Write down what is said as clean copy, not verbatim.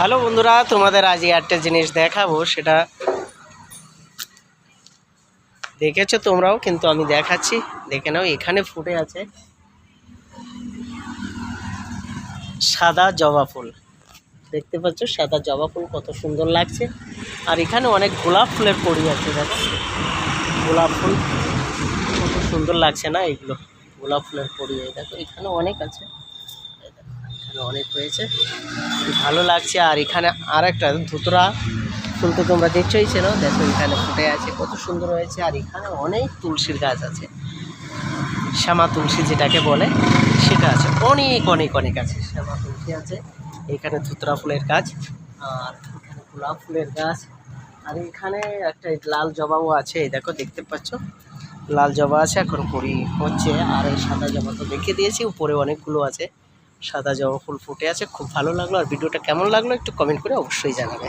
Hello বন্ধুরা, তোমাদের আজ একটা জিনিস দেখাবো, সেটা দেখেছো তোমরাও, কিন্তু আমি দেখাচ্ছি, দেখে নাও। এখানে ফুটে আছে সাদা জবা ফুল। দেখতে পাচ্ছ সাদা জবা ফুল কত সুন্দর লাগছে। আর এখানে অনেক গোলাপ ফুলের কড়ি আছে, দেখো গোলাপ ফুল কত সুন্দর লাগছে না? এগুলো গোলাপ ফুলের কড়ি, দেখো এখানে অনেক আছে, এখানে অনেক হয়েছে, ভালো লাগছে। আর এখানে আর একটা ধুতরা ফুল তো তোমরা দেখছোই ছিল, দেখো এখানে ফুটে আছে, কত সুন্দর হয়েছে। আর এখানে অনেক তুলসীর গাছ আছে, শ্যামা তুলসী যেটাকে বলে সেটা আছে, অনেক অনেক অনেক আছে। শ্যামা তুলসী আছে, এখানে ধুতরা ফুলের গাছ, আর এখানে গোলাপ ফুলের গাছ, আর এখানে একটা লাল জবাও আছে। এই দেখো দেখতে পাচ্ছ লাল জবা আছে, এখন কুড়ি হচ্ছে। আর এই সাদা জবা তো দেখিয়ে দিয়েছি, উপরে অনেকগুলো আছে, সাদা জবা ফুল ফুটে আছে। খুব ভালো লাগলো। আর ভিডিওটা কেমন লাগলো একটু কমেন্ট করে অবশ্যই জানাবে।